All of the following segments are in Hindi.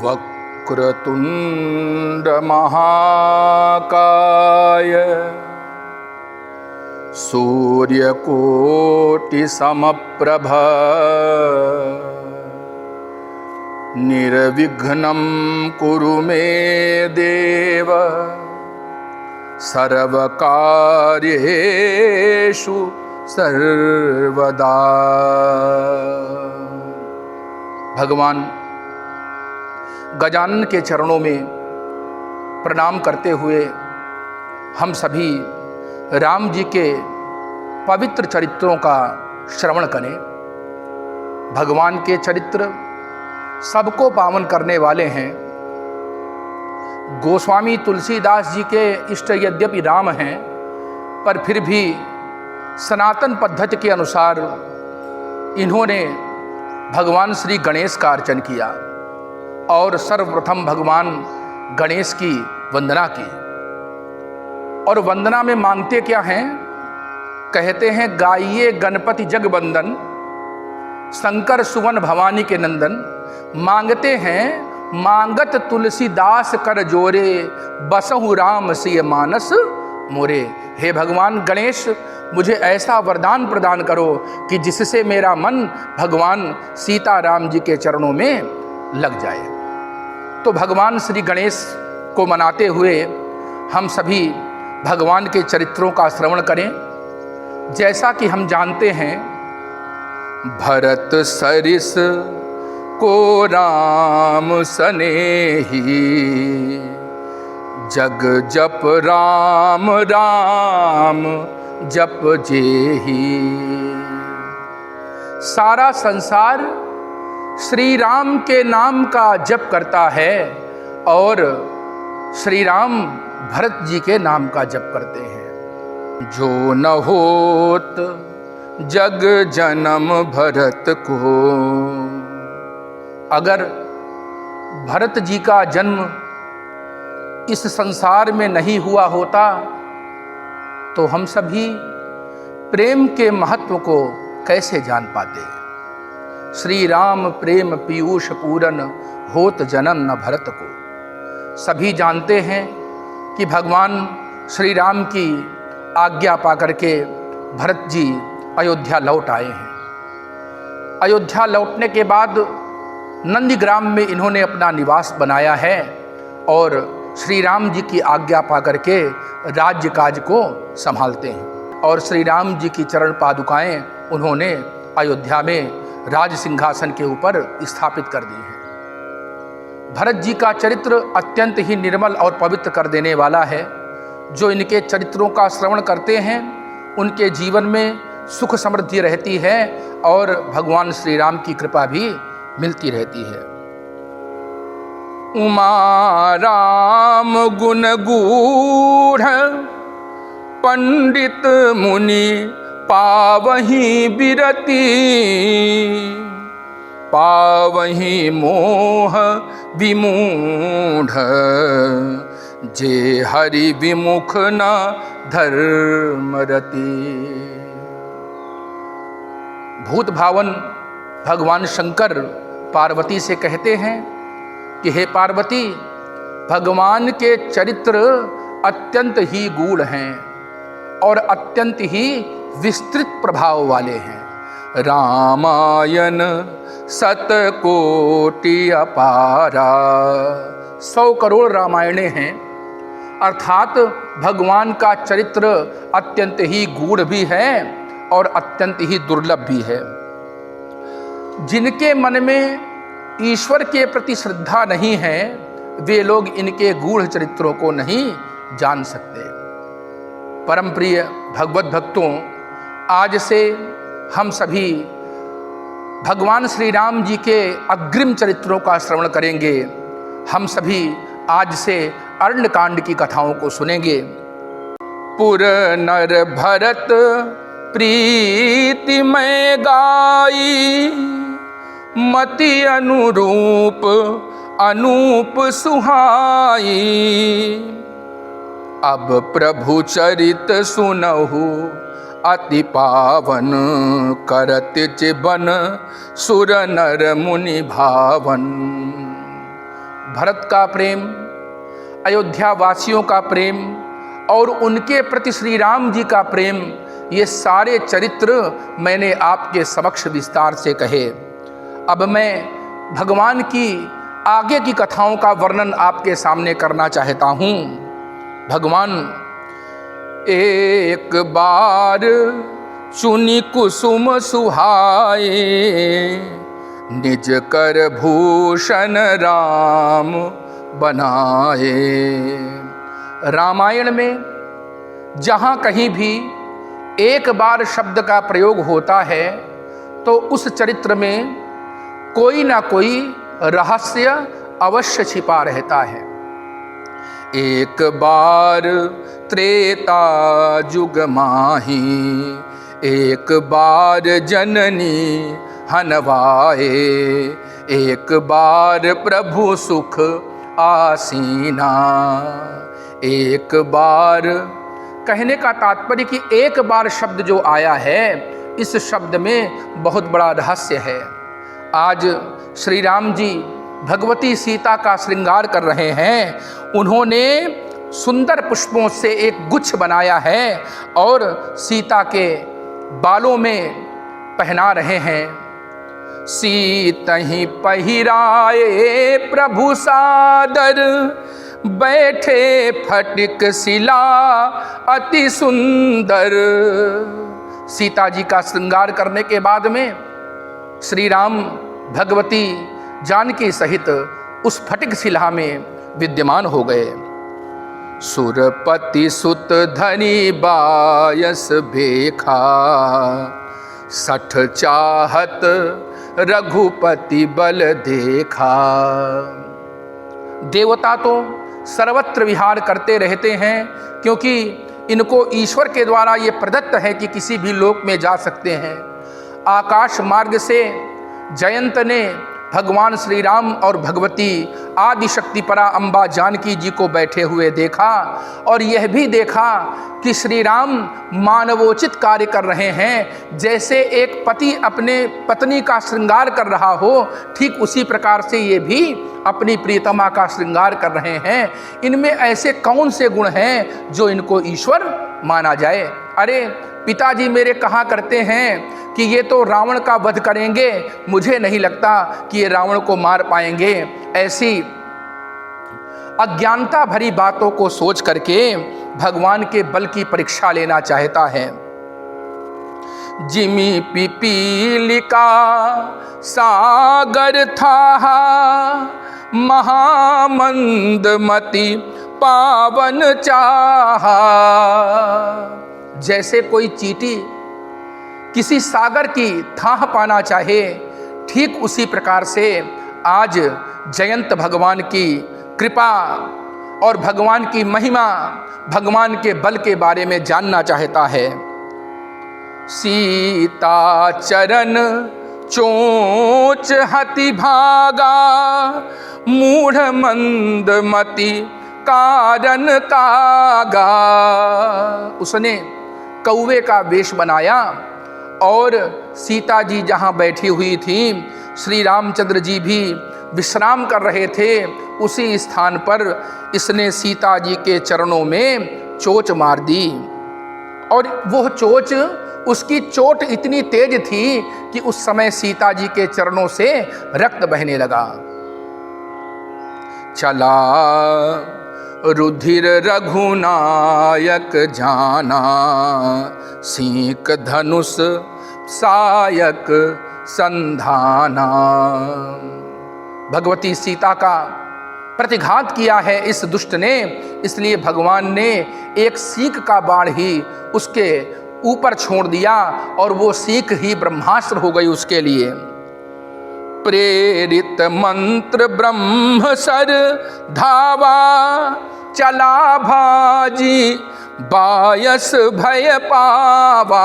वक्रतुंड महाकाय सूर्यकोटि समप्रभ निर्विघ्नं कुरु मे देव सर्वकार्येषु सर्वदा। भगवान गजानन के चरणों में प्रणाम करते हुए हम सभी राम जी के पवित्र चरित्रों का श्रवण करें। भगवान के चरित्र सबको पावन करने वाले हैं। गोस्वामी तुलसीदास जी के इष्ट यद्यपि राम हैं, पर फिर भी सनातन पद्धति के अनुसार इन्होंने भगवान श्री गणेश का अर्चन किया और सर्वप्रथम भगवान गणेश की वंदना की। और वंदना में मांगते क्या हैं? कहते हैं, गाइए गणपति जगवंदन, शंकर सुवन भवानी के नंदन। मांगते हैं, मांगत तुलसीदास कर जोरे, बसहु राम सिय मानस मोरे। हे भगवान गणेश, मुझे ऐसा वरदान प्रदान करो कि जिससे मेरा मन भगवान सीताराम जी के चरणों में लग जाए। तो भगवान श्री गणेश को मनाते हुए हम सभी भगवान के चरित्रों का श्रवण करें। जैसा कि हम जानते हैं, भरत सरिस को राम सनेही, जग जप राम राम जप जेही। सारा संसार श्री राम के नाम का जप करता है और श्री राम भरत जी के नाम का जप करते हैं। जो न होत जग जन्म भरत को, अगर भरत जी का जन्म इस संसार में नहीं हुआ होता तो हम सभी प्रेम के महत्व को कैसे जान पाते। श्री राम प्रेम पीयूष पूरन, होत जन्म न भरत को। सभी जानते हैं कि भगवान श्री राम की आज्ञा पाकर के भरत जी अयोध्या लौट आए हैं। अयोध्या लौटने के बाद नंदीग्राम में इन्होंने अपना निवास बनाया है और श्री राम जी की आज्ञा पाकर के राज्य काज को संभालते हैं। और श्री राम जी की चरण पादुकाएं उन्होंने अयोध्या में राज सिंहासन के ऊपर स्थापित कर दी हैं। भरत जी का चरित्र अत्यंत ही निर्मल और पवित्र कर देने वाला है। जो इनके चरित्रों का श्रवण करते हैं उनके जीवन में सुख समृद्धि रहती है और भगवान श्री राम की कृपा भी मिलती रहती है। उमा राम गुण गूढ़, पंडित मुनि पावही बिरती, पावही मोह विमूढ़, जे हरि विमुख न धर्मरति। भूत भावन भगवान शंकर पार्वती से कहते हैं कि हे पार्वती, भगवान के चरित्र अत्यंत ही गूढ़ हैं और अत्यंत ही विस्तृत प्रभाव वाले हैं। रामायण शतकोटि अपारा, 100 करोड़ रामायणें हैं। अर्थात भगवान का चरित्र अत्यंत ही गूढ़ भी है और अत्यंत ही दुर्लभ भी है। जिनके मन में ईश्वर के प्रति श्रद्धा नहीं है वे लोग इनके गूढ़ चरित्रों को नहीं जान सकते। परम प्रिय भगवत भक्तों, आज से हम सभी भगवान श्री राम जी के अग्रिम चरित्रों का श्रवण करेंगे। हम सभी आज से अरण्यकांड की कथाओं को सुनेंगे। पुर नर भरत प्रीतिमय गाई, मति अनुरूप अनूप सुहाई। अब प्रभु चरित सुनहु अति पावन, करत चिबन सुर नर मुनि भावन। भरत का प्रेम, अयोध्या वासियों का प्रेम और उनके प्रति श्री राम जी का प्रेम, ये सारे चरित्र मैंने आपके समक्ष विस्तार से कहे। अब मैं भगवान की आगे की कथाओं का वर्णन आपके सामने करना चाहता हूँ। भगवान एक बार चुनि कुसुम सुहाए, निज कर भूषण राम बनाए। रामायण में जहाँ कहीं भी एक बार शब्द का प्रयोग होता है तो उस चरित्र में कोई ना कोई रहस्य अवश्य छिपा रहता है। एक बार त्रेता जुग माही, एक बार जननी हनवाए, एक बार प्रभु सुख आसीना। एक बार कहने का तात्पर्य कि एक बार शब्द जो आया है, इस शब्द में बहुत बड़ा रहस्य है। आज श्री राम जी भगवती सीता का श्रृंगार कर रहे हैं। उन्होंने सुंदर पुष्पों से एक गुच्छ बनाया है और सीता के बालों में पहना रहे हैं। सीतहि पहिराए प्रभु सादर, बैठे फटिक शिला अति सुंदर। सीता जी का श्रृंगार करने के बाद में श्री राम भगवती जानकी सहित उस फटिक शिला में विद्यमान हो गए। सुरपति सुत धनी बायस भेखा, सठ चाहत रघुपति बल देखा। देवता तो सर्वत्र विहार करते रहते हैं, क्योंकि इनको ईश्वर के द्वारा ये प्रदत्त है कि किसी भी लोक में जा सकते हैं। आकाश मार्ग से जयंत ने भगवान श्री राम और भगवती आदि शक्ति परा अम्बा जानकी जी को बैठे हुए देखा और यह भी देखा कि श्री राम मानवोचित कार्य कर रहे हैं। जैसे एक पति अपने पत्नी का श्रृंगार कर रहा हो, ठीक उसी प्रकार से ये भी अपनी प्रियतमा का श्रृंगार कर रहे हैं। इनमें ऐसे कौन से गुण हैं जो इनको ईश्वर माना जाए? अरे पिताजी मेरे कहा करते हैं कि ये तो रावण का वध करेंगे, मुझे नहीं लगता कि ये रावण को मार पाएंगे। ऐसी अज्ञानता भरी बातों को सोच करके भगवान के बल की परीक्षा लेना चाहता है। जिमी पिपीलिका सागर था, महामंदमति पावन चाहा। जैसे कोई चींटी किसी सागर की थाह पाना चाहे, ठीक उसी प्रकार से आज जयंत भगवान की कृपा और भगवान की महिमा, भगवान के बल के बारे में जानना चाहता है। सीता चरण चोंच हति भागा, मूढ़ मंदमति कारण कागा। उसने कौवे का वेश बनाया और सीता जी जहाँ बैठी हुई थी, श्री रामचंद्र जी भी विश्राम कर रहे थे, उसी स्थान पर इसने सीता जी के चरणों में चोंच मार दी। और वह चोंच, उसकी चोट इतनी तेज थी कि उस समय सीता जी के चरणों से रक्त बहने लगा। चला रुधिर रघुनायक जाना, सीक धनुष सायक संधाना। भगवती सीता का प्रतिघात किया है इस दुष्ट ने, इसलिए भगवान ने एक सीक का बाण ही उसके ऊपर छोड़ दिया और वो सीक ही ब्रह्मास्त्र हो गई उसके लिए। प्रेरित मंत्र ब्रह्म सर धावा, चला भाजी बायस भय पावा।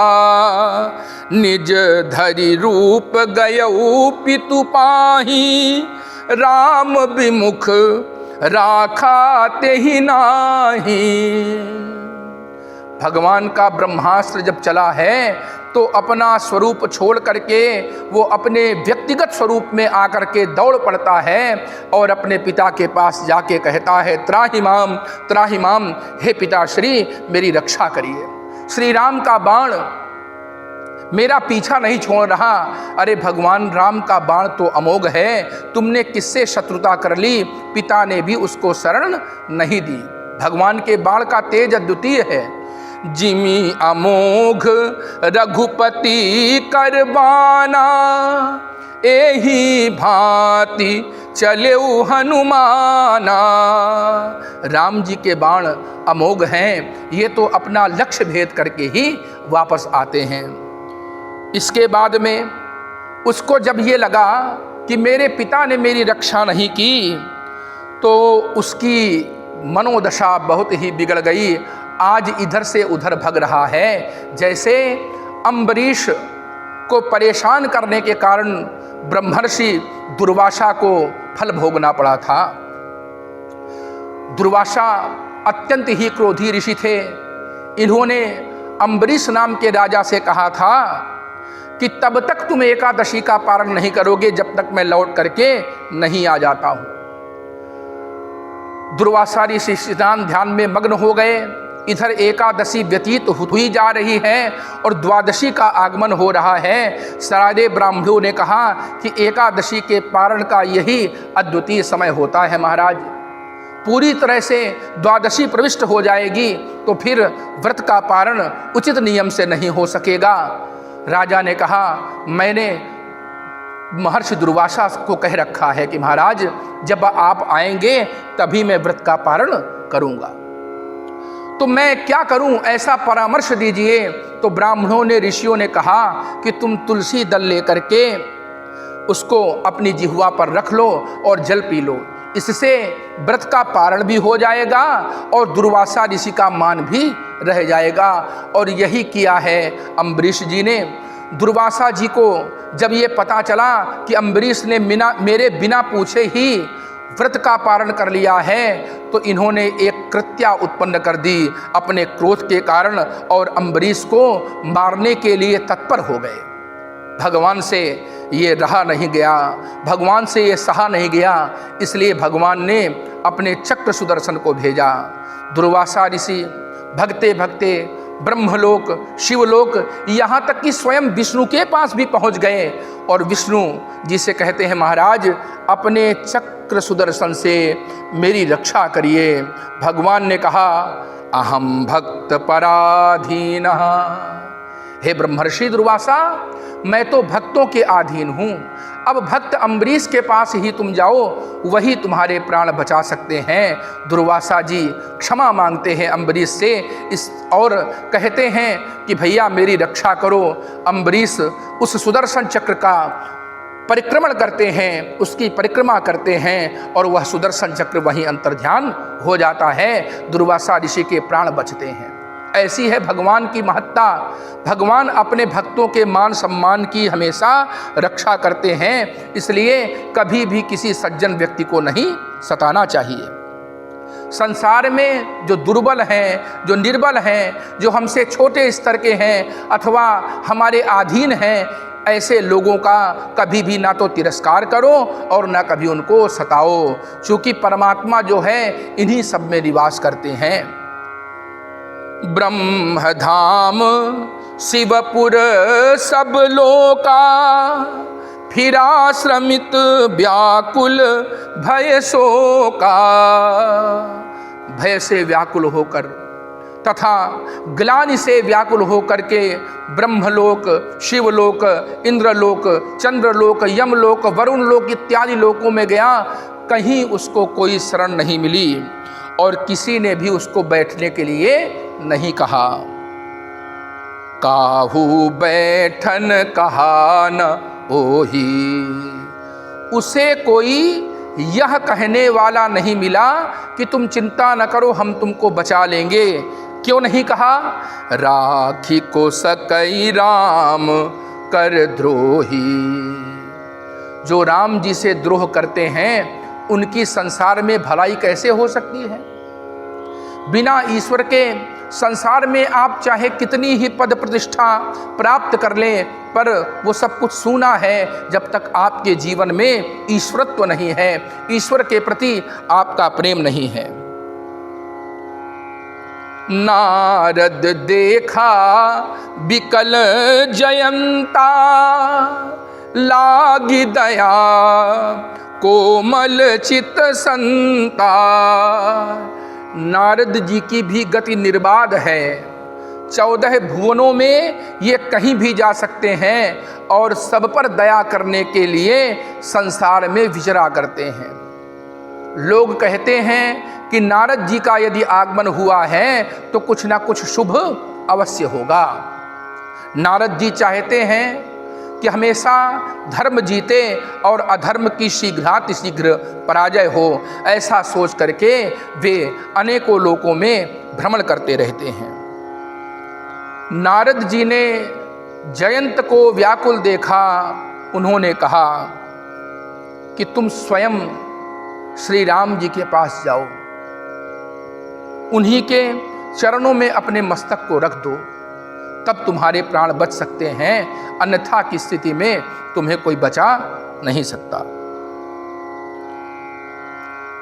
निज धरि रूप गयऊ पितु पाही, राम विमुख राखा तेहि नाही। भगवान का ब्रह्मास्त्र जब चला है तो अपना स्वरूप छोड़ करके वो अपने व्यक्तिगत स्वरूप में आकर के दौड़ पड़ता है और अपने पिता के पास जाके कहता है, त्राहिमाम त्राहिमाम, हे पिताश्री मेरी रक्षा करिए। श्री राम का बाण मेरा पीछा नहीं छोड़ रहा। अरे भगवान राम का बाण तो अमोघ है, तुमने किससे शत्रुता कर ली? पिता ने भी उसको शरण नहीं दी। भगवान के बाण का तेज अद्वितीय है। जिमी अमोघ रघुपति करबाना, एही भांति चले हनुमाना। राम जी के बाण अमोघ हैं, ये तो अपना लक्ष्य भेद करके ही वापस आते हैं। इसके बाद में उसको जब ये लगा कि मेरे पिता ने मेरी रक्षा नहीं की, तो उसकी मनोदशा बहुत ही बिगड़ गई। आज इधर से उधर भग रहा है, जैसे अम्बरीश को परेशान करने के कारण ब्रह्मर्षि दुर्वासा को फल भोगना पड़ा था। दुर्वासा अत्यंत ही क्रोधी ऋषि थे। इन्होंने अम्बरीश नाम के राजा से कहा था कि तब तक तुम एकादशी का पारण नहीं करोगे जब तक मैं लौट करके नहीं आ जाता हूं। दुर्वासा ऋषि स्नान ध्यान में मग्न हो गए। इधर एकादशी व्यतीत हुई जा रही है और द्वादशी का आगमन हो रहा है। सारे ब्राह्मणों ने कहा कि एकादशी के पारण का यही अद्वितीय समय होता है महाराज। पूरी तरह से द्वादशी प्रविष्ट हो जाएगी तो फिर व्रत का पारण उचित नियम से नहीं हो सकेगा। राजा ने कहा, मैंने महर्षि दुर्वासा को कह रखा है कि महाराज जब आप आएंगे तभी मैं व्रत का पारण करूंगा, तो मैं क्या करूं, ऐसा परामर्श दीजिए। तो ब्राह्मणों ने, ऋषियों ने कहा कि तुम तुलसी दल लेकर के उसको अपनी जिह्वा पर रख लो और जल पी लो, इससे व्रत का पारण भी हो जाएगा और दुर्वासा ऋषि का मान भी रह जाएगा। और यही किया है अम्बरीश जी ने। दुर्वासा जी को जब ये पता चला कि अम्बरीश ने मेरे बिना पूछे ही व्रत का पारण कर लिया है, तो इन्होंने एक कृत्या उत्पन्न कर दी अपने क्रोध के कारण और अम्बरीश को मारने के लिए तत्पर हो गए। भगवान से ये रहा नहीं गया, भगवान से ये सहा नहीं गया, इसलिए भगवान ने अपने चक्र सुदर्शन को भेजा। दुर्वासा ऋषि भगते भगते ब्रह्मलोक, शिवलोक, यहाँ तक कि स्वयं विष्णु के पास भी पहुँच गए और विष्णु जिसे कहते हैं महाराज, अपने चक्र सुदर्शन से मेरी रक्षा करिए। भगवान ने कहा, अहम भक्त पराधीन। हे ब्रह्मर्षि दुर्वासा, मैं तो भक्तों के अधीन हूँ। अब भक्त अम्बरीश के पास ही तुम जाओ, वही तुम्हारे प्राण बचा सकते हैं। दुर्वासा जी क्षमा मांगते हैं अम्बरीश से और कहते हैं कि भैया मेरी रक्षा करो। अम्बरीश उस सुदर्शन चक्र का परिक्रमण करते हैं, उसकी परिक्रमा करते हैं और वह सुदर्शन चक्र वहीं अंतर्ध्यान हो जाता है। दुर्वासा ऋषि के प्राण बचते हैं। ऐसी है भगवान की महत्ता। भगवान अपने भक्तों के मान सम्मान की हमेशा रक्षा करते हैं, इसलिए कभी भी किसी सज्जन व्यक्ति को नहीं सताना चाहिए। संसार में जो दुर्बल हैं, जो निर्बल हैं, जो हमसे छोटे स्तर के हैं अथवा हमारे अधीन हैं, ऐसे लोगों का कभी भी ना तो तिरस्कार करो और ना कभी उनको सताओ, क्योंकि परमात्मा जो है इन्हीं सब में निवास करते हैं। ब्रह्मधाम शिवपुर सब लोका, फिरा श्रमित व्याकुल भय शोका। भय से व्याकुल होकर तथा ग्लानि से व्याकुल होकर के ब्रह्मलोक, शिवलोक, इंद्रलोक, चंद्रलोक, यमलोक, वरुण लोक इत्यादि लोकों में गया, कहीं उसको कोई शरण नहीं मिली और किसी ने भी उसको बैठने के लिए नहीं कहा। काहू बैठन कहा न ओही, उसे कोई यह कहने वाला नहीं मिला कि तुम चिंता न करो, हम तुमको बचा लेंगे। क्यों नहीं कहा? राखी को सकई राम कर द्रोही। जो राम जी से द्रोह करते हैं उनकी संसार में भलाई कैसे हो सकती है? बिना ईश्वर के संसार में आप चाहे कितनी ही पद प्रतिष्ठा प्राप्त कर लें, पर वो सब कुछ सूना है जब तक आपके जीवन में ईश्वरत्व नहीं है, ईश्वर के प्रति आपका प्रेम नहीं है। नारद देखा बिकल जयंता, लागी दया कोमल चित संता। नारद जी की भी गति निर्बाध है, 14 भुवनों में ये कहीं भी जा सकते हैं और सब पर दया करने के लिए संसार में विचरा करते हैं। लोग कहते हैं कि नारद जी का यदि आगमन हुआ है तो कुछ ना कुछ शुभ अवश्य होगा। नारद जी चाहते हैं कि हमेशा धर्म जीते और अधर्म की शीघ्रातिशीघ्र पराजय हो, ऐसा सोच करके वे अनेकों लोकों में भ्रमण करते रहते हैं। नारद जी ने जयंत को व्याकुल देखा, उन्होंने कहा कि तुम स्वयं श्री राम जी के पास जाओ, उन्हीं के चरणों में अपने मस्तक को रख दो, तब तुम्हारे प्राण बच सकते हैं, अन्यथा की स्थिति में तुम्हें कोई बचा नहीं सकता।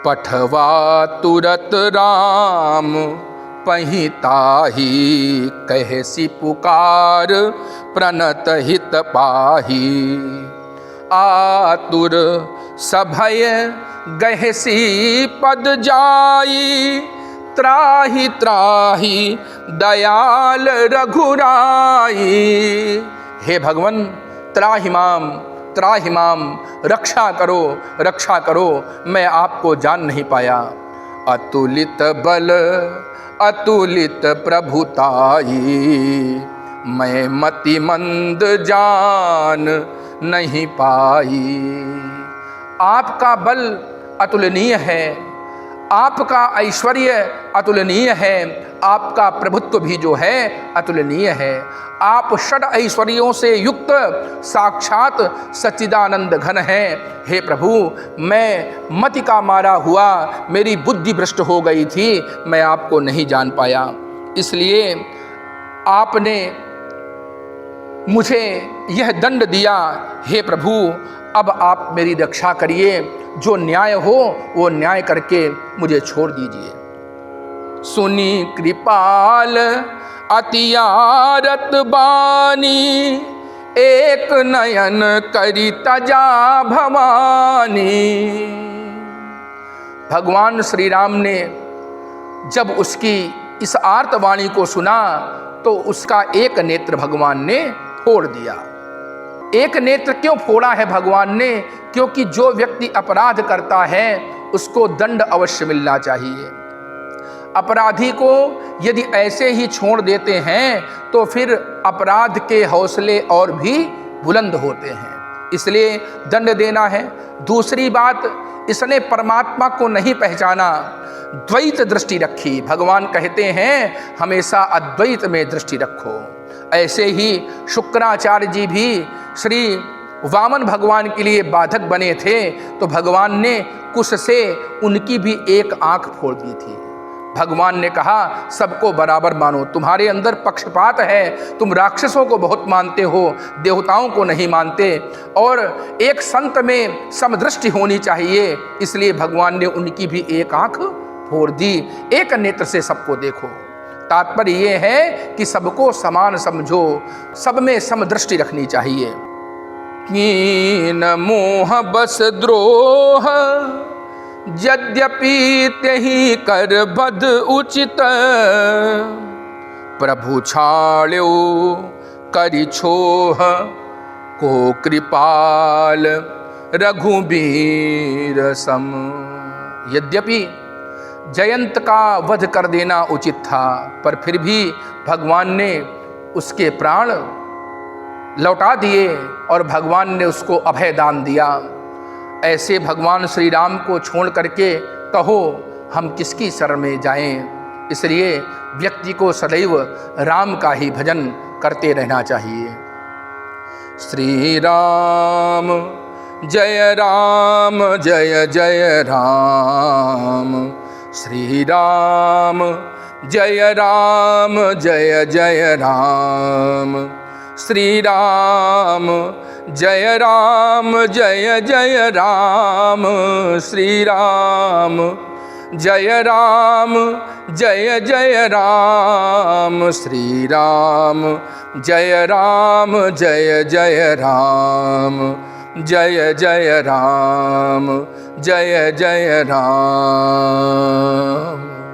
पठवा तुरत राम पहिताही, कहसी पुकार प्रणत हित पाही। आतुर सभय गहसी पद जाई, त्राहि त्राहि दयाल रघुराई। हे भगवन त्राहि माम, रक्षा करो, मैं आपको जान नहीं पाया। अतुलित बल अतुलित प्रभुताई, मैं मति मंद जान नहीं पाई। आपका बल अतुलनीय है, आपका ऐश्वर्य अतुलनीय है, आपका प्रभुत्व भी जो है अतुलनीय है। आप षड ऐश्वर्यों से युक्त साक्षात सच्चिदानंद घन हैं। हे प्रभु, मैं मति का मारा हुआ, मेरी बुद्धि भ्रष्ट हो गई थी, मैं आपको नहीं जान पाया, इसलिए आपने मुझे यह दंड दिया। हे प्रभु, अब आप मेरी रक्षा करिए, जो न्याय हो वो न्याय करके मुझे छोड़ दीजिए। सुनी कृपाल अतियारत बानी, एक नयन करी तजा भवानी। भगवान श्री राम ने जब उसकी इस आर्तवाणी को सुना तो उसका एक नेत्र भगवान ने फोड़ दिया। एक नेत्र क्यों फोड़ा है भगवान ने? क्योंकि जो व्यक्ति अपराध करता है उसको दंड अवश्य मिलना चाहिए। अपराधी को यदि ऐसे ही छोड़ देते हैं तो फिर अपराध के हौसले और भी बुलंद होते हैं, इसलिए दंड देना है। दूसरी बात, इसने परमात्मा को नहीं पहचाना, द्वैत दृष्टि रखी। भगवान कहते हैं हमेशा अद्वैत में दृष्टि रखो। ऐसे ही शुक्राचार्य जी भी श्री वामन भगवान के लिए बाधक बने थे तो भगवान ने कुश से उनकी भी एक आंख फोड़ दी थी। भगवान ने कहा सबको बराबर मानो, तुम्हारे अंदर पक्षपात है, तुम राक्षसों को बहुत मानते हो, देवताओं को नहीं मानते, और एक संत में समदृष्टि होनी चाहिए, इसलिए भगवान ने उनकी भी एक आंख फोड़ दी। एक नेत्र से सबको देखो। तात्पर्य ये है कि सबको समान समझो, सब में समदृष्टि रखनी चाहिए। कीन मोह बस द्रोह, यद्यपि तेहि कर बद उचित, प्रभु छाड़्यो करि छोह, को कृपाल रघुबीर सम। यद्यपि जयंत का वध कर देना उचित था, पर फिर भी भगवान ने उसके प्राण लौटा दिए और भगवान ने उसको अभय दान दिया। ऐसे भगवान श्री राम को छोड़ करके कहो हम किसकी शरण में जाएं। इसलिए व्यक्ति को सदैव राम का ही भजन करते रहना चाहिए। श्री राम जय जय राम, श्री राम जय राम जय जय राम। श्री राम जय राम जय जय राम। श्री राम जय राम जय जय राम। श्री राम जय राम जय जय राम। जय जय राम जय जय राम।